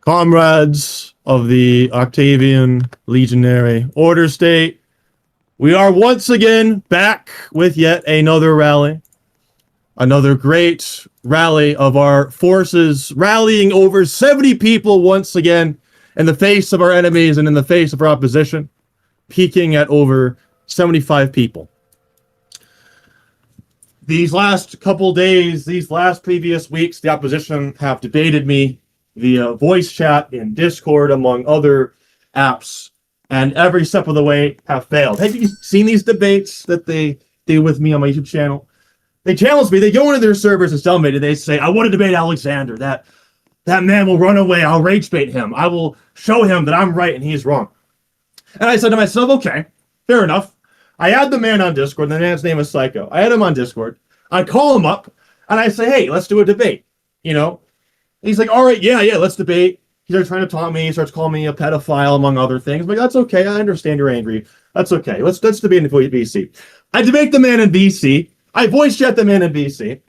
Comrades of the Octavian Legionary Order State, we are once again back with yet another rally. Another great rally of our forces, rallying over 70 people once again in the face of our enemies and in the face of our opposition, peaking at over 75 people. These last couple days, these last previous weeks, the opposition have debated me via voice chat in Discord, among other apps, and every step of the way have failed. Have you seen these debates that they do with me on my YouTube channel? They challenge me. They go into their servers and tell me, they say, I want to debate Aleczaender. That man will run away. I'll rage bait him. I will show him that I'm right and he's wrong. And I said to myself, okay, fair enough. I add the man on Discord. The man's name is Psycho. I add him on Discord. I call him up and I say, hey, let's do a debate. You know? And he's like, all right, yeah, let's debate. He starts trying to taunt me. He starts calling me a pedophile, among other things. I'm like, that's okay. I understand you're angry. That's okay. Let's debate in VC. I debate the man in VC. I voice chat the man in VC.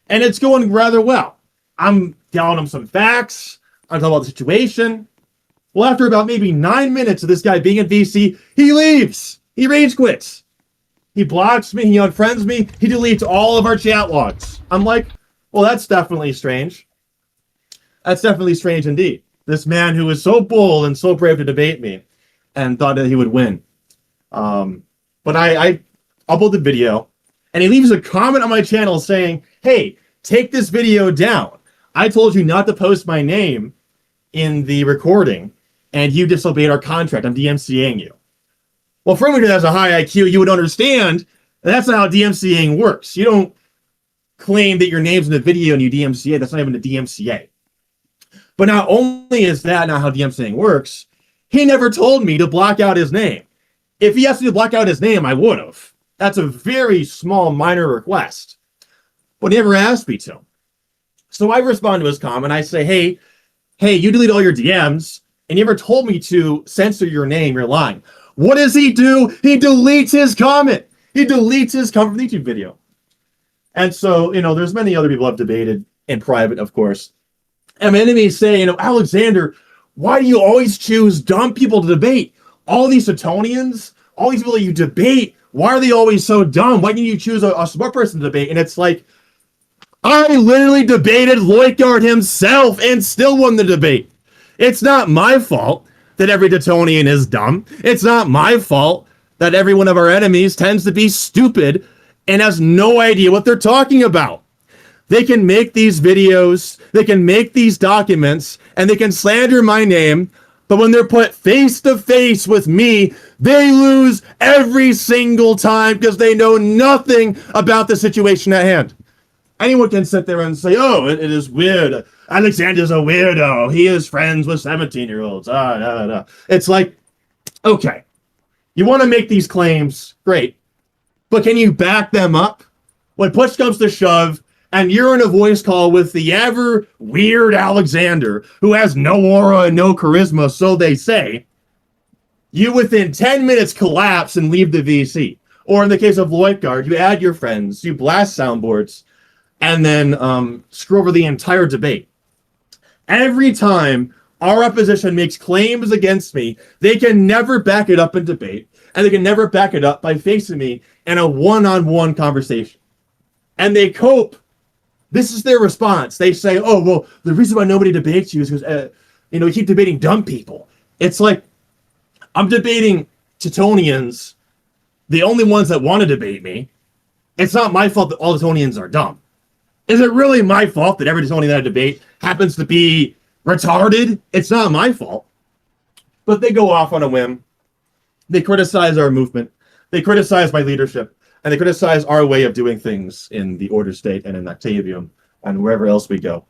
And it's going rather well. I'm telling him some facts. I'm talking about the situation. Well, after about maybe 9 minutes of this guy being in VC, he leaves. He rage quits. He blocks me. He unfriends me. He deletes all of our chat logs. I'm like, well, that's definitely strange. That's definitely strange indeed. This man who was so bold and so brave to debate me and thought that he would win. But I upload the video and he leaves a comment on my channel saying, hey, take this video down. I told you not to post my name in the recording and you disobeyed our contract. I'm DMCAing you. Well, for anyone who has a high IQ, you would understand that's not how DMCAing works. You don't claim that your name's in the video and you DMCA. That's not even a DMCA. But not only is that not how DMCAing works, he never told me to block out his name. If he asked me to block out his name, I would have. That's a very small, minor request. But he never asked me to. So I respond to his comment. I say, hey, you delete all your DMs, and you never told me to censor your name. You're lying. What does he do? He deletes his comment. He deletes his comment from the YouTube video. And so, there's many other people I've debated in private, of course. And my enemies say, Aleczaender, why do you always choose dumb people to debate? All these Suetonians, all these people that you debate, why are they always so dumb? Why can't you choose a smart person to debate? And it's like, I literally debated Aleczaender himself and still won the debate. It's not my fault that every Teutonian is dumb. It's not my fault that every one of our enemies tends to be stupid and has no idea what they're talking about. They can make these videos, they can make these documents, and they can slander my name, but when they're put face to face with me, they lose every single time because they know nothing about the situation at hand. Anyone can sit there and say, oh, it is weird. Aleczaender's a weirdo. He is friends with 17-year-olds. It's like, okay, you want to make these claims, great, but can you back them up? When push comes to shove, and you're in a voice call with the ever weird Aleczaender, who has no aura and no charisma, so they say, you within 10 minutes collapse and leave the VC. Or in the case of Aleczaender, you add your friends, you blast soundboards, and then screw over the entire debate. Every time our opposition makes claims against me, they can never back it up in debate, and they can never back it up by facing me in a one-on-one conversation. And they cope. This is their response. They say, oh, well, the reason why nobody debates you is because, we keep debating dumb people. It's like, I'm debating Teutonians, the only ones that want to debate me. It's not my fault that all Teutonians are dumb. Is it really my fault that every Teutonian that I debate happens to be retarded? It's not my fault. But they go off on a whim. They criticize our movement. They criticize my leadership. And they criticize our way of doing things in the Order State and in Octavium and wherever else we go.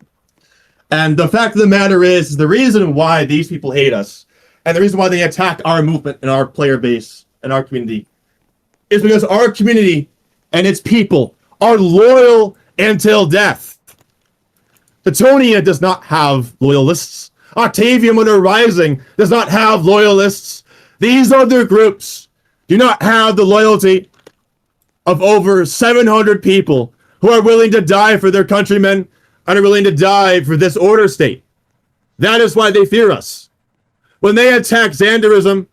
And the fact of the matter is, the reason why these people hate us and the reason why they attack our movement and our player base and our community is because our community and its people are loyal until death. Teutonia does not have loyalists. Octavium Under Rising does not have loyalists. These other groups do not have the loyalty of over 700 people who are willing to die for their countrymen and are willing to die for this Order State. That is why they fear us. When they attack Zaenderism,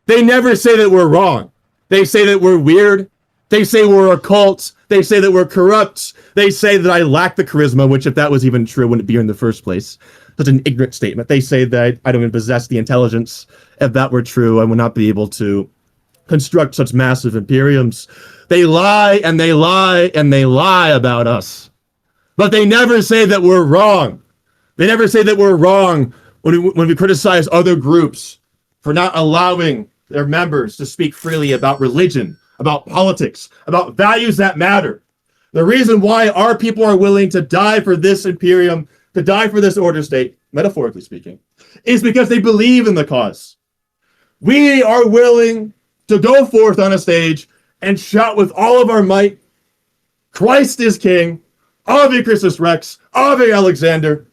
they never say that we're wrong. They say that we're weird. They say we're a cult. They say that we're corrupt. They say that I lack the charisma, which if that was even true, wouldn't be here in the first place. Such an ignorant statement. They say that I don't even possess the intelligence. If that were true, I would not be able to construct such massive imperiums. They lie and they lie and they lie about us. But they never say that we're wrong. They never say that we're wrong when we criticize other groups for not allowing their members to speak freely about religion, about politics, about values that matter. The reason why our people are willing to die for this imperium, to die for this order state, metaphorically speaking, is because they believe in the cause. We are willing to go forth on a stage and shout with all of our might, Christ is King, Ave Christus Rex, Ave Aleczaender,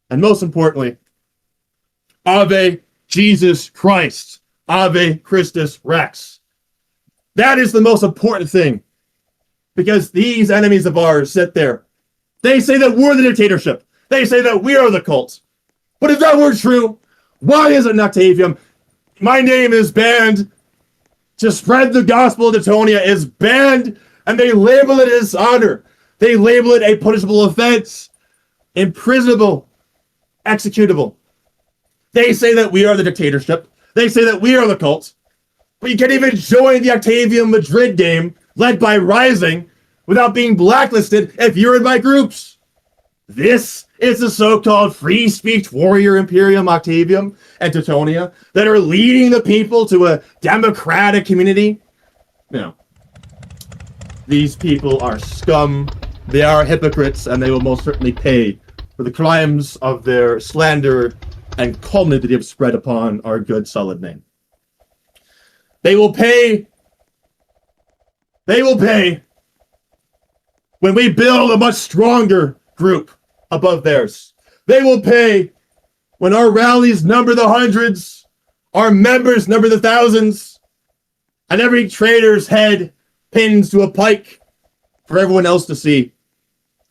and most importantly, Ave Jesus Christ, Ave Christus Rex. That is the most important thing, because these enemies of ours sit there. They say that we're the dictatorship. They say that we are the cult. But if that were true, why is it Noctavium? My name is banned. To spread the gospel of Teutonia is banned, and they label it as honor. They label it a punishable offense, imprisonable, executable. They say that we are the dictatorship. They say that we are the cult. But you can't even join the Octavian Madrid game led by Rising without being blacklisted if you're in my groups. This is the so-called free speech warrior Imperium Octavium and Teutonia that are leading the people to a democratic community. No. These people are scum, they are hypocrites, and they will most certainly pay for the crimes of their slander and calumny that they have spread upon our good solid name. They will pay when we build a much stronger group above theirs. They will pay when our rallies number the hundreds, our members number the thousands, and every traitor's head pins to a pike for everyone else to see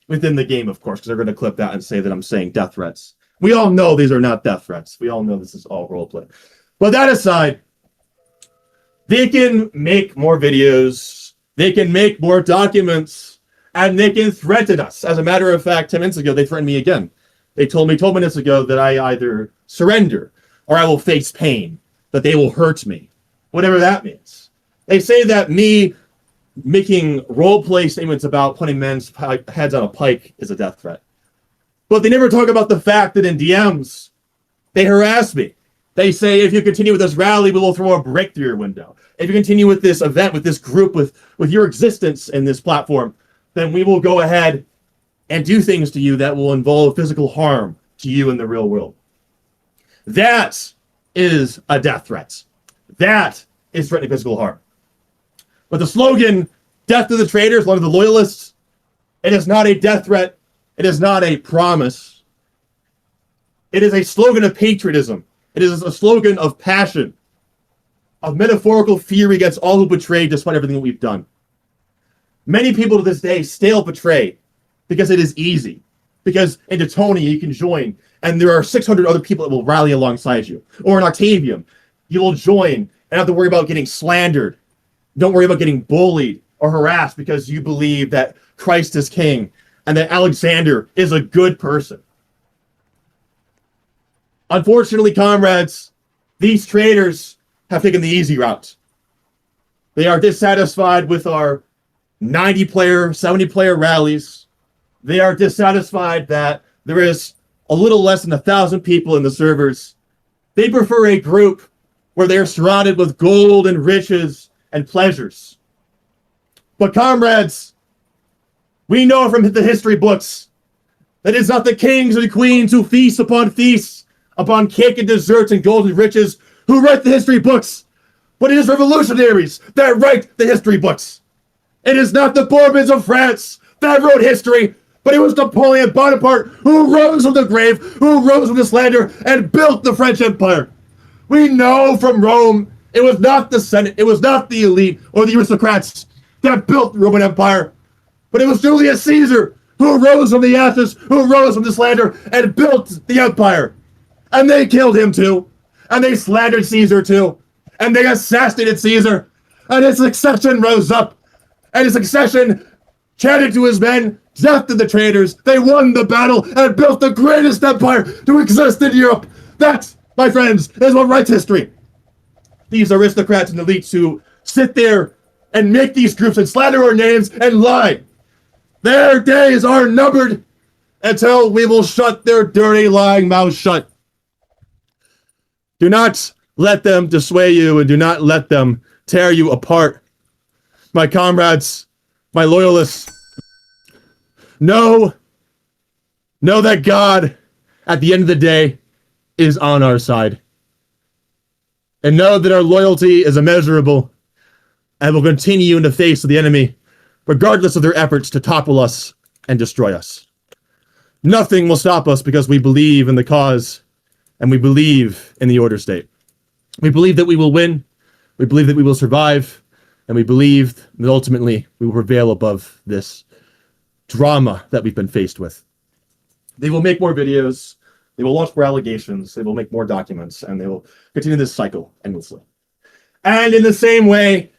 within the game, of course, because they're going to clip that and say that I'm saying death threats. We all know these are not death threats. We all know this is all roleplay. But that aside, they can make more videos, they can make more documents, and they can threaten us. As a matter of fact, 10 minutes ago, they threatened me again. They told me 12 minutes ago that I either surrender or I will face pain, that they will hurt me, whatever that means. They say that me making role-play statements about putting men's heads on a pike is a death threat. But they never talk about the fact that in DMs, they harass me. They say, if you continue with this rally, we will throw a brick through your window. If you continue with this event, with this group, with your existence in this platform, then we will go ahead and do things to you that will involve physical harm to you in the real world. That is a death threat. That is threatening physical harm. But the slogan, death to the traitors, love to the loyalists, it is not a death threat. It is not a promise. It is a slogan of patriotism. It is a slogan of passion, of metaphorical fury against all who betray despite everything that we've done. Many people to this day still betray because it is easy. Because in Teutonia you can join and there are 600 other people that will rally alongside you. Or in Octavium, you will join and have to worry about getting slandered. Don't worry about getting bullied or harassed because you believe that Christ is king and that Aleczaender is a good person. Unfortunately, comrades, these traitors have taken the easy route. They are dissatisfied with our 90-player, 70-player rallies. They are dissatisfied that there is a little less than 1,000 people in the servers. They prefer a group where they are surrounded with gold and riches and pleasures. But comrades, we know from the history books that it's not the kings or the queens who feast, upon cake and desserts and gold and riches who write the history books, but it is revolutionaries that write the history books. It is not the Bourbons of France that wrote history, but it was Napoleon Bonaparte who rose from the grave, who rose from the slander, and built the French Empire. We know from Rome, it was not the Senate, it was not the elite or the aristocrats that built the Roman Empire, but it was Julius Caesar who rose from the ashes, who rose from the slander, and built the empire. And they killed him too. And they slandered Caesar too. And they assassinated Caesar. And his succession rose up. And his succession chanted to his men, death to the traitors. They won the battle and built the greatest empire to exist in Europe. That, my friends, is what writes history. These aristocrats and elites who sit there and make these groups and slander our names and lie. Their days are numbered until we will shut their dirty, lying mouths shut. Do not let them dissuade you, and do not let them tear you apart. My comrades, my loyalists, know that God, at the end of the day, is on our side. And know that our loyalty is immeasurable and will continue in the face of the enemy, regardless of their efforts to topple us and destroy us. Nothing will stop us because we believe in the cause and we believe in the Orderstate. We believe that we will win, we believe that we will survive, and we believe that ultimately we will prevail above this drama that we've been faced with. They will make more videos, they will launch more allegations, they will make more documents, and they will continue this cycle endlessly. And in the same way,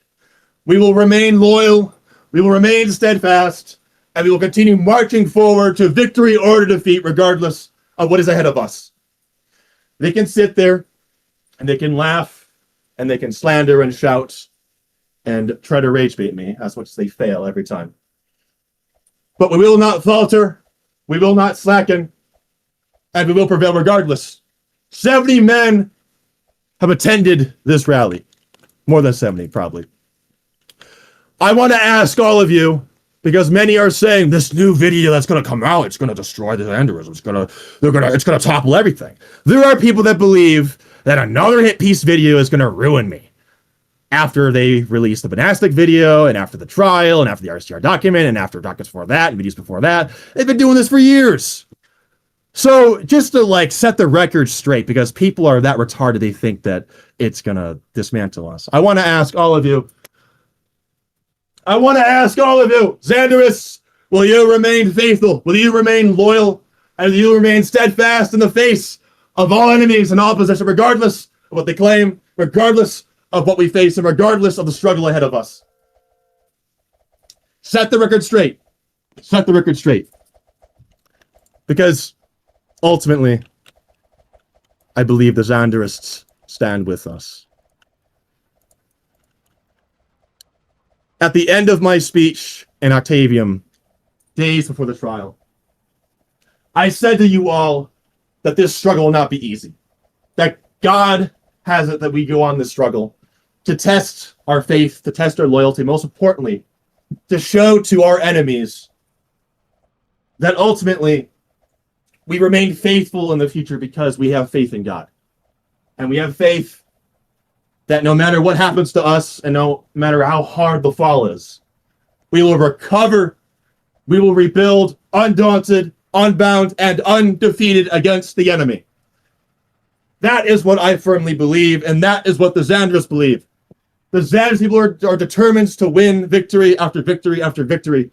we will remain loyal, we will remain steadfast, and we will continue marching forward to victory or to defeat, regardless of what is ahead of us. They can sit there, and they can laugh, and they can slander and shout, and try to rage bait me, as much as they fail every time. But we will not falter, we will not slacken, and we will prevail regardless. 70 men have attended this rally. More than 70, probably. I want to ask all of you, because many are saying this new video that's going to come out, it's going to destroy the Zaenderism. It's going to topple everything. There are people that believe that another hit piece video is going to ruin me. After they release the monastic video, and after the trial, and after the RCR document, and after documents before that, and videos before that, they've been doing this for years. So just to set the record straight, because people are that retarded, they think that it's going to dismantle us. I want to ask all of you, Zaenderists, will you remain faithful? Will you remain loyal? And will you remain steadfast in the face of all enemies and opposition, regardless of what they claim, regardless of what we face, and regardless of the struggle ahead of us? Set the record straight. Set the record straight. Because ultimately, I believe the Zaenderists stand with us. At the end of my speech in Octavium, days before the trial, I said to you all that this struggle will not be easy. That God has it that we go on this struggle to test our faith, to test our loyalty, most importantly, to show to our enemies that ultimately we remain faithful in the future because we have faith in God. And we have faith that no matter what happens to us and no matter how hard the fall is, we will recover, we will rebuild, undaunted, unbound, and undefeated against the enemy. That is what I firmly believe, and that is what the Zaenderists believe. The Zaenderist people are determined to win victory after victory after victory,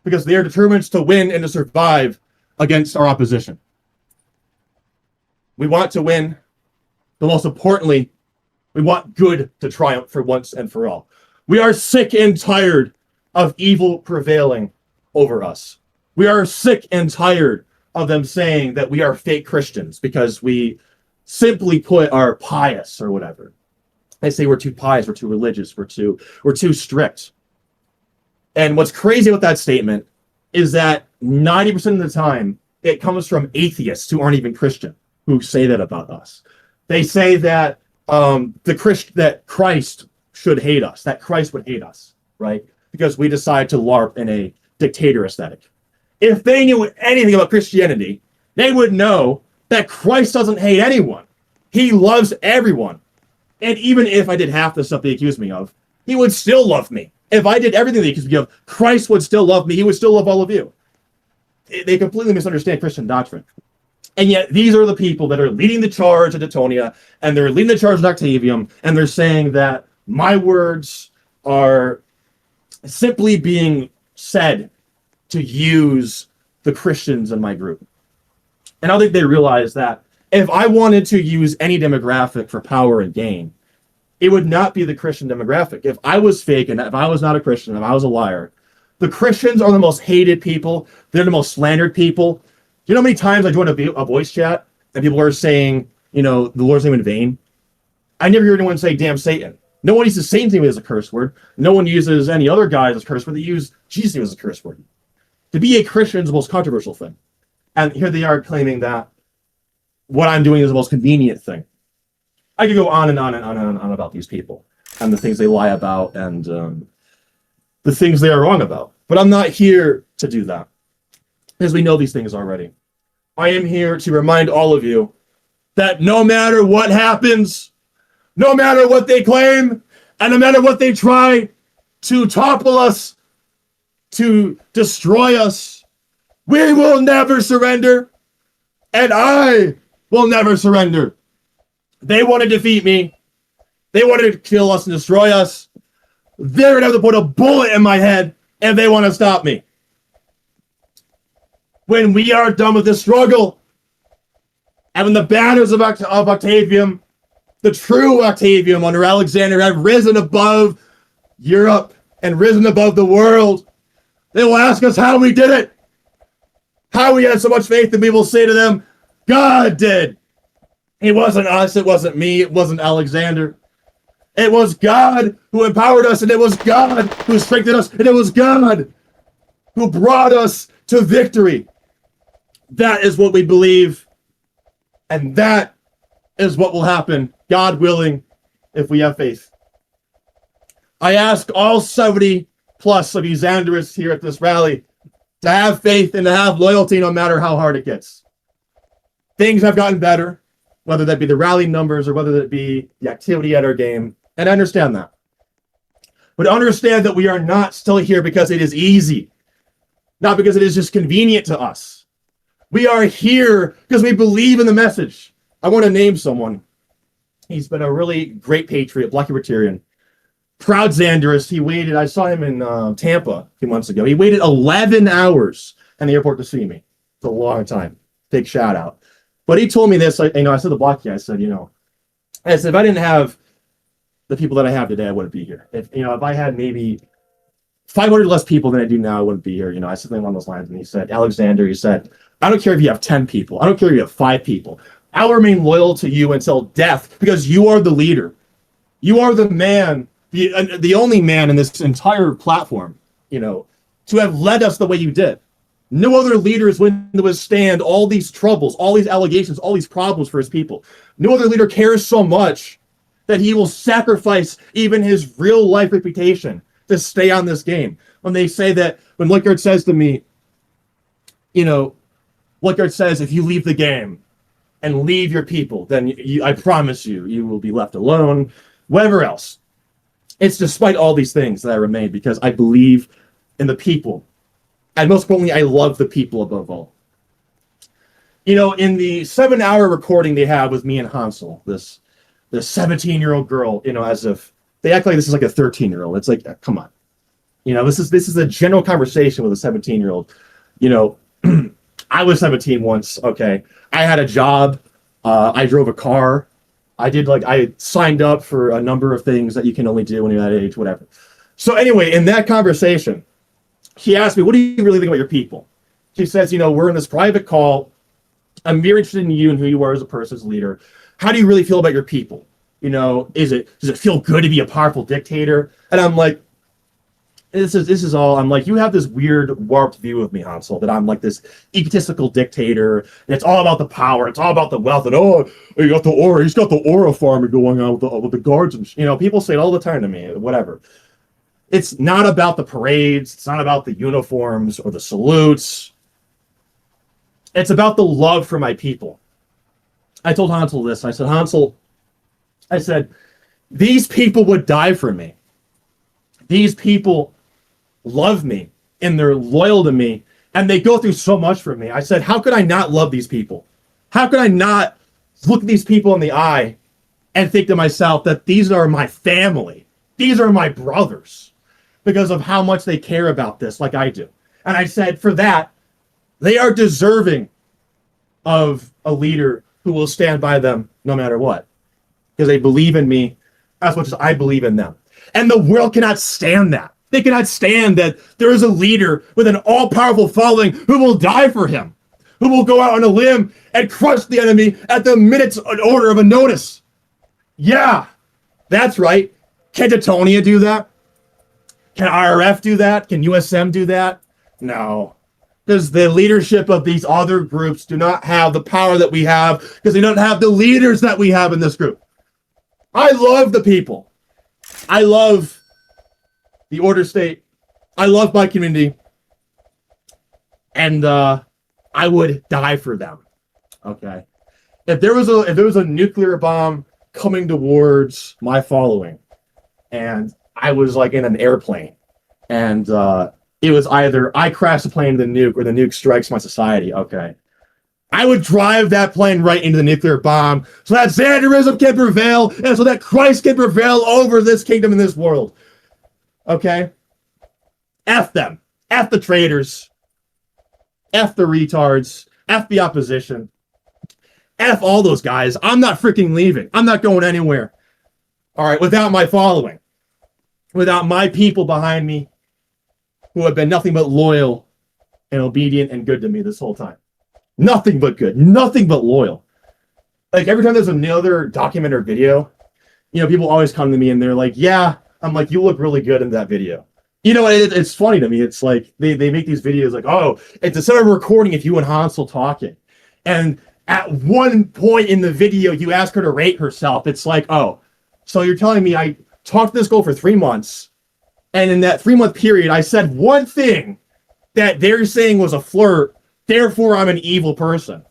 because they are determined to win and to survive against our opposition. We want to win, but most importantly, we want good to triumph for once and for all. We are sick and tired of evil prevailing over us. We are sick and tired of them saying that we are fake Christians because we simply put are pious or whatever. They say we're too pious, we're too religious, we're too strict. And what's crazy with that statement is that 90% of the time it comes from atheists who aren't even Christian who say that about us. They say that that Christ should hate us, that Christ would hate us, right? Because we decide to LARP in a dictator aesthetic. If they knew anything about Christianity, they would know that Christ doesn't hate anyone. He loves everyone. And even if I did half the stuff they accuse me of, he would still love me. If I did everything they accuse me of, Christ would still love me. He would still love all of you. They completely misunderstand Christian doctrine. And yet these are the people that are leading the charge at Teutonia, and they're leading the charge at Octavium, and they're saying that my words are simply being said to use the Christians in my group. And I think they realize that if I wanted to use any demographic for power and gain, it would not be the Christian demographic. If I was fake and if I was not a Christian, if I was a liar, the Christians are the most hated people. They're the most slandered people. Do you know how many times I joined a voice chat and people are saying, the Lord's name in vain? I never hear anyone say, damn Satan. No one uses Satan as a curse word. No one uses any other guy as a curse word. They use Jesus as a curse word. To be a Christian is the most controversial thing. And here they are claiming that what I'm doing is the most convenient thing. I could go on and on and on and on about these people and the things they lie about and the things they are wrong about. But I'm not here to do that, because we know these things already. I am here to remind all of you that no matter what happens, no matter what they claim, and no matter what they try to topple us, to destroy us, we will never surrender, and I will never surrender. They want to defeat me. They wanted to kill us and destroy us. They're going to have to put a bullet in my head if they want to stop me. When we are done with this struggle, and when the banners of Octavium, the true Octavium under Aleczaender, have risen above Europe and risen above the world, they will ask us how we did it. How we had so much faith, and we will say to them, God did. It wasn't us, it wasn't me, it wasn't Aleczaender. It was God who empowered us, and it was God who strengthened us, and it was God who brought us to victory. That is what we believe, and that is what will happen, God willing, if we have faith. I ask all 70 plus of you Zaenderists here at this rally to have faith and to have loyalty no matter how hard it gets. Things have gotten better, whether that be the rally numbers or whether that be the activity at our game, and I understand that. But understand that we are not still here because it is easy, not because it is just convenient to us. We are here because we believe in the message. I want to name someone. He's been a really great patriot, Black Libertarian, proud Zaenderist. He waited, I saw him in Tampa a few months ago. He waited 11 hours in the airport to see me. It's a long time. Big shout out. But he told me this, I said to the Black guy, I said, if I didn't have the people that I have today, I wouldn't be here. If I had maybe 500 less people than I do now, I wouldn't be here. I said something along those lines, and he said, Aleczander, he said, I don't care if you have 10 people. I don't care if you have 5 people. I'll remain loyal to you until death, because you are the leader. You are the man, the only man in this entire platform, to have led us the way you did. No other leader is willing to withstand all these troubles, all these allegations, all these problems for his people. No other leader cares so much that he will sacrifice even his real life reputation to stay on this game. When they say that, when Lickard says to me, Lickard says, if you leave the game and leave your people, then I promise you will be left alone, whatever else. It's despite all these things that I remain, because I believe in the people. And most importantly, I love the people above all. In the 7-hour recording they have with me and Hansel, this 17-year-old girl, as if they act like this is like a 13-year-old. It's like, come on. This is a general conversation with a 17-year-old. I was 17 once, okay. I had a job. I drove a car. I signed up for a number of things that you can only do when you're that age, whatever. So anyway, in that conversation, she asked me, what do you really think about your people? She says, we're in this private call. I'm very interested in you and who you are as a person, as a leader. How do you really feel about your people? Does it feel good to be a powerful dictator? And I'm like, this is all, I'm like, you have this weird warped view of me, Hansel, that I'm like this egotistical dictator, and it's all about the power, it's all about the wealth, and you got the aura, he's got the aura farming going on with the guards, and people say it all the time to me, whatever. It's not about the parades, it's not about the uniforms or the salutes. It's about the love for my people. I told Hansel this, I said, Hansel, these people would die for me. These people love me and they're loyal to me and they go through so much for me. I said, how could I not love these people? How could I not look these people in the eye and think to myself that these are my family? These are my brothers, because of how much they care about this like I do. And I said, for that, they are deserving of a leader who will stand by them no matter what. Because they believe in me as much as I believe in them. And the world cannot stand that. They cannot stand that there is a leader with an all-powerful following who will die for him, who will go out on a limb and crush the enemy at the minute's order of a notice. Yeah, that's right. Can Teutonia do that? Can RRF do that? Can USM do that? No. Because the leadership of these other groups do not have the power that we have, because they don't have the leaders that we have in this group. I love the people. I love the Orderstate. I love my community. And I would die for them. Okay. If there was a nuclear bomb coming towards my following, and I was like in an airplane, and it was either I crash the plane into the nuke or the nuke strikes my society, okay, I would drive that plane right into the nuclear bomb so that Zaenderism can prevail and so that Christ can prevail over this kingdom and this world. Okay? F them. F the traitors. F the retards. F the opposition. F all those guys. I'm not freaking leaving. I'm not going anywhere. All right, without my following. Without my people behind me who have been nothing but loyal and obedient and good to me this whole time. Nothing but good. Nothing but loyal. Like, every time there's another document or video, you know, people always come to me and they're like, yeah, I'm like, you look really good in that video. You know, it's funny to me. It's like, they make these videos like, oh, it's instead of recording if you and Hansel talking. And at one point in the video, you ask her to rate herself. It's like, oh, so you're telling me I talked to this girl for 3 months, and in that 3-month period, I said one thing that they're saying was a flirt, therefore I'm an evil person.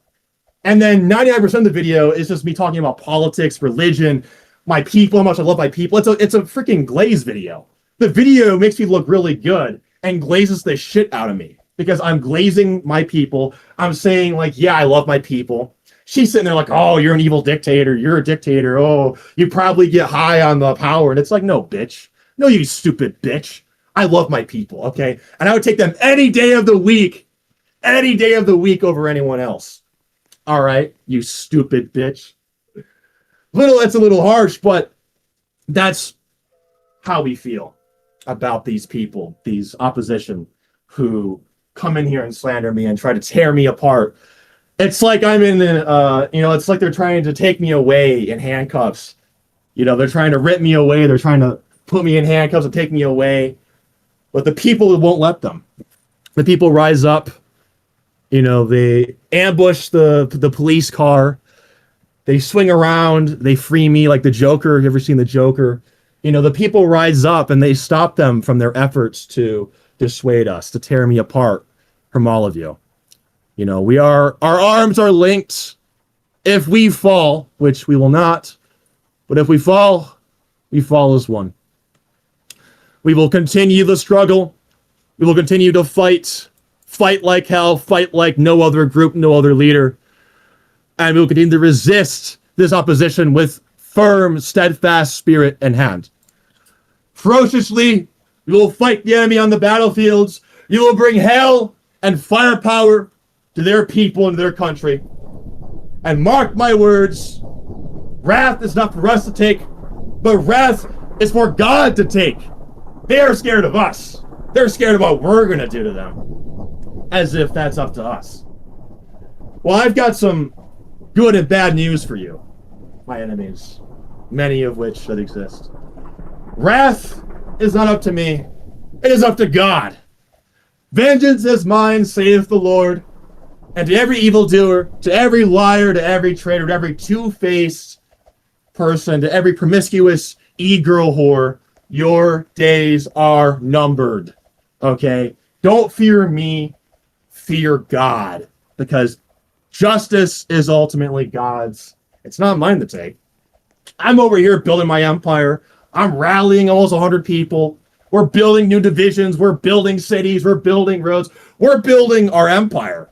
And then 99% of the video is just me talking about politics, religion, my people, how much I love my people. It's a freaking glaze video. The video makes me look really good and glazes the shit out of me because I'm glazing my people. I'm saying, like, yeah, I love my people. She's sitting there like, oh, you're an evil dictator. You're a dictator. Oh, you probably get high on the power. And it's like, no, bitch. No, you stupid bitch. I love my people, okay? And I would take them any day of the week over anyone else. All right, you stupid bitch. That's a little harsh, but that's how we feel about these people, these opposition who come in here and slander me and try to tear me apart. It's like I'm in, it's like they're trying to take me away in handcuffs. You know, they're trying to rip me away. They're trying to put me in handcuffs and take me away. But the people won't let them. The people rise up. You know, they ambush the police car. They swing around. They free me like the Joker. You ever seen the Joker? You know, the people rise up and they stop them from their efforts to dissuade us, to tear me apart from all of you. You know, our arms are linked. If we fall, which we will not, but if we fall as one. We will continue the struggle. We will continue to fight. Fight like hell. Fight like no other group, no other leader. And we will continue to resist this opposition with firm, steadfast spirit and hand. Ferociously, we will fight the enemy on the battlefields. You will bring hell and firepower to their people and their country. And mark my words, wrath is not for us to take, but wrath is for God to take. They are scared of us. They're scared of what we're going to do to them. As if that's up to us. Well, I've got some good and bad news for you, my enemies, many of which that exist. Wrath is not up to me. It is up to God. Vengeance is mine, saith the Lord. And to every evildoer, to every liar, to every traitor, to every two-faced person, to every promiscuous e-girl whore, your days are numbered. Okay? Don't fear me, fear God. Because justice is ultimately God's. It's not mine to take. I'm over here building my empire. I'm rallying almost 100 people. We're building new divisions. We're building cities. We're building roads. We're building our empire.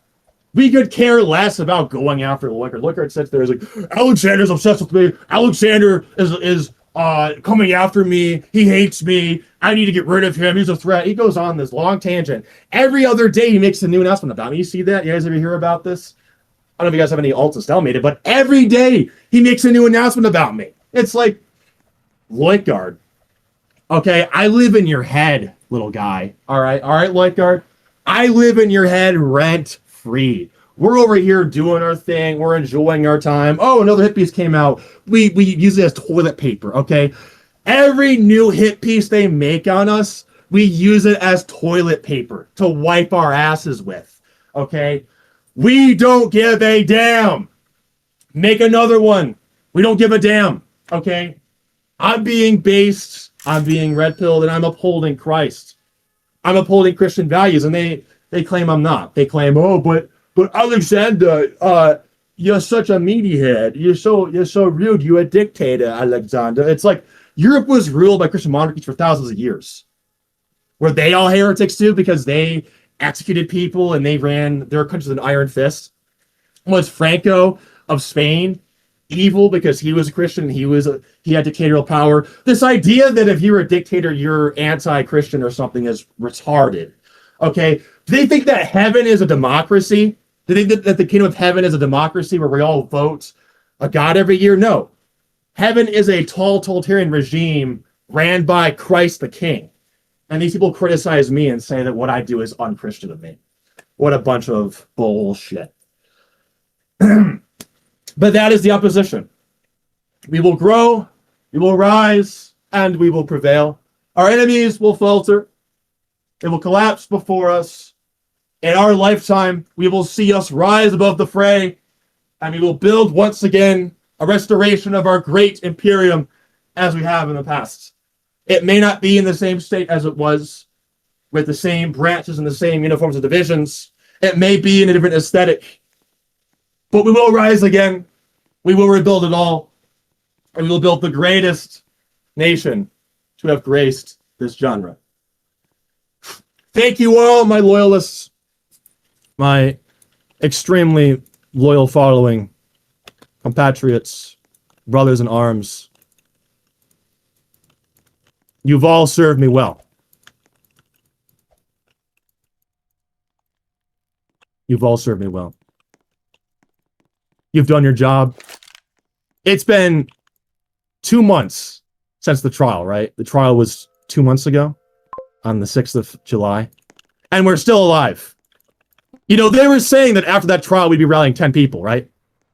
We could care less about going after the liquor. Liquor sits there is like, Alexander's obsessed with me. Alexander is coming after me. He hates me. I need to get rid of him. He's a threat. He goes on this long tangent. Every other day he makes a new announcement about me. You see that? You guys ever hear about this? I don't know if you guys have any alts stalemated, but every day he makes a new announcement about me. It's like, Aleczaender. Okay, I live in your head, little guy. All right, Aleczaender. I live in your head rent free. We're over here doing our thing. We're enjoying our time. Oh, another hit piece came out. We use it as toilet paper, okay? Every new hit piece they make on us, we use it as toilet paper to wipe our asses with, okay? We don't give a damn. Make another one. We don't give a damn, okay? I'm being based, I'm being red-pilled, and I'm upholding Christ. I'm upholding Christian values, and they claim I'm not. They claim, oh, but Aleczaender, you're such a meaty head. You're so rude. You're a dictator, Aleczaender. It's like Europe was ruled by Christian monarchies for thousands of years. Were they all heretics too because they executed people and they ran their countries with an iron fist? Was Franco of Spain evil because he was a Christian and he had dictatorial power? This idea that if you're a dictator, you're anti-Christian or something is retarded. Okay? Do they think that heaven is a democracy? Do they think that the kingdom of heaven is a democracy where we all vote a god every year? No. Heaven is a totalitarian regime ran by Christ the King. And these people criticize me and say that what I do is unchristian of me. What a bunch of bullshit. But that is the opposition. We will grow, we will rise, and we will prevail. Our enemies will falter. They will collapse before us. In our lifetime, we will see us rise above the fray, and we will build once again a restoration of our great imperium as we have in the past. It may not be in the same state as it was, with the same branches and the same uniforms and divisions. It may be in a different aesthetic. But we will rise again. We will rebuild it all. And we will build the greatest nation to have graced this genre. Thank you all, my loyalists, my extremely loyal following, compatriots, brothers in arms. You've all served me well. You've all served me well. You've done your job. It's been 2 months since the trial, right? The trial was 2 months ago on the 6th of July. And we're still alive. You know, they were saying that after that trial, we'd be rallying 10 people, right?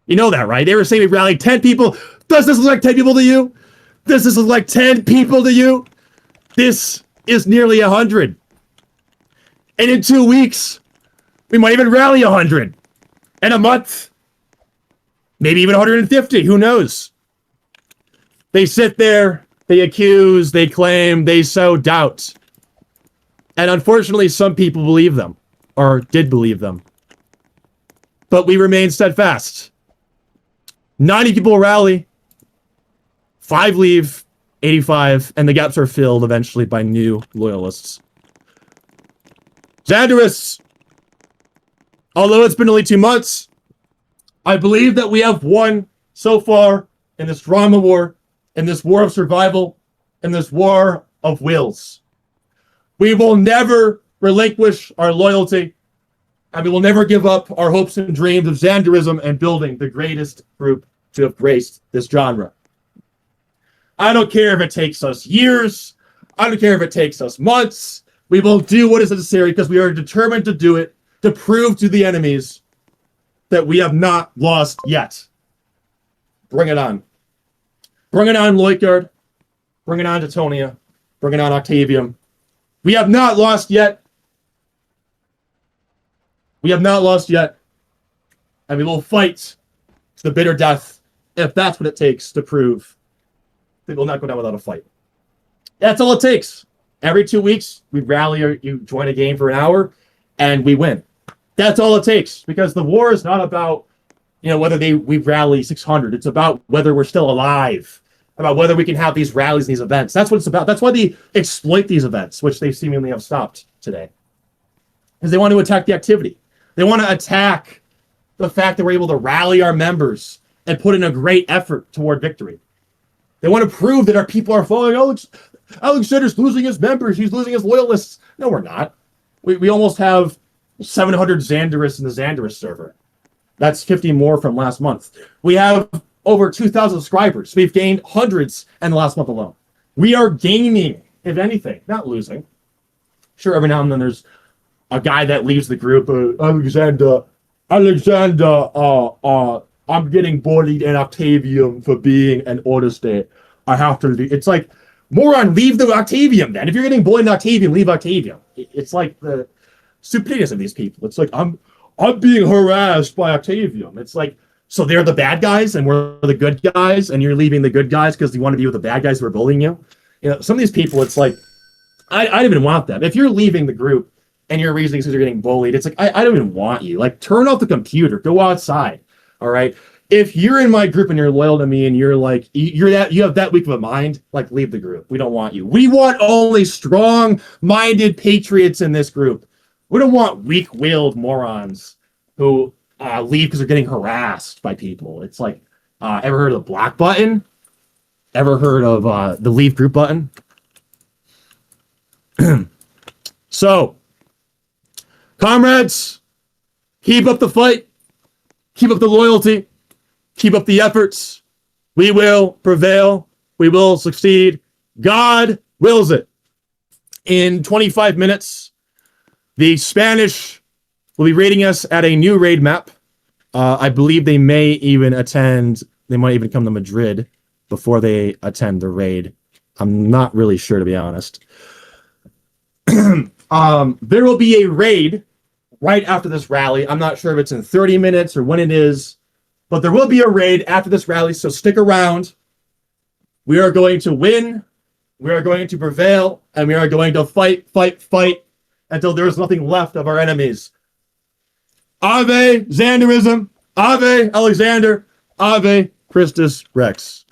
You know that, right? They were saying we'd rally 10 people. Does this look like 10 people to you? Does this look like 10 people to you? This is nearly 100. And in 2 weeks, we might even rally 100. In a month, maybe even 150. Who knows? They sit there, they accuse, they claim, they sow doubt. And unfortunately, some people believe them, or did believe them. But we remain steadfast. 90 people rally, 5 leave, 85, and the gaps are filled eventually by new loyalists. Zaenderists, although it's been only 2 months, I believe that we have won so far in this drama war, in this war of survival, in this war of wills. We will never relinquish our loyalty, and we will never give up our hopes and dreams of Zaenderism and building the greatest group to have graced this genre. I don't care if it takes us years. I don't care if it takes us months. We will do what is necessary because we are determined to do it, to prove to the enemies that we have not lost yet. Bring it on. Bring it on, Aleczaender. Bring it on, Teutonia. Bring it on, Octavium. We have not lost yet. We have not lost yet. And we will fight to the bitter death if that's what it takes to prove that we'll not go down without a fight. That's all it takes. Every 2 weeks, we rally or you join a game for an hour, and we win. That's all it takes, because the war is not about, you know, whether we rally 600. It's about whether we're still alive, about whether we can have these rallies and these events. That's what it's about. That's why they exploit these events, which they seemingly have stopped today, because they want to attack the activity. They want to attack the fact that we're able to rally our members and put in a great effort toward victory. They want to prove that our people are following Alexander's losing his members. He's losing his loyalists. No, we're not. We almost have 700 Zaenderists in the Zaenderist server. That's 50 more from last month. We have over 2,000 subscribers. We've gained hundreds in the last month alone. We are gaining, if anything, not losing. Sure, every now and then there's a guy that leaves the group. Aleczaender, I'm getting bullied in Octavium for being an Orderstate. I have to leave. It's like, moron, leave the Octavium then. If you're getting bullied in Octavium, leave Octavium. It's like the stupidity of these people. It's like, I'm being harassed by Octavium. It's like, so they're the bad guys and we're the good guys, and you're leaving the good guys because you want to be with the bad guys who are bullying you. You know, some of these people, it's like, I don't even want them. If you're leaving the group and your reasoning says you're getting bullied, it's like, I don't even want you. Like, turn off the computer, go outside. All right. If you're in my group and you're loyal to me and you're like, you have that weak of a mind, like, leave the group. We don't want you. We want only strong-minded patriots in this group. We don't want weak-willed morons who leave because they're getting harassed by people. It's like, ever heard of the block button? Ever heard of the leave group button? So, comrades, keep up the fight, keep up the loyalty, keep up the efforts. We will prevail. We will succeed. God wills it. In 25 minutes, the Spanish will be raiding us at a new raid map. I believe they may even attend, they might even come to Madrid before they attend the raid. I'm not really sure, to be honest. There will be a raid right after this rally. I'm not sure if it's in 30 minutes or when it is, but there will be a raid after this rally, so stick around. We are going to win, we are going to prevail, and we are going to fight until there is nothing left of our enemies. Ave Zaenderism, Ave Aleczaender, Ave Christus Rex.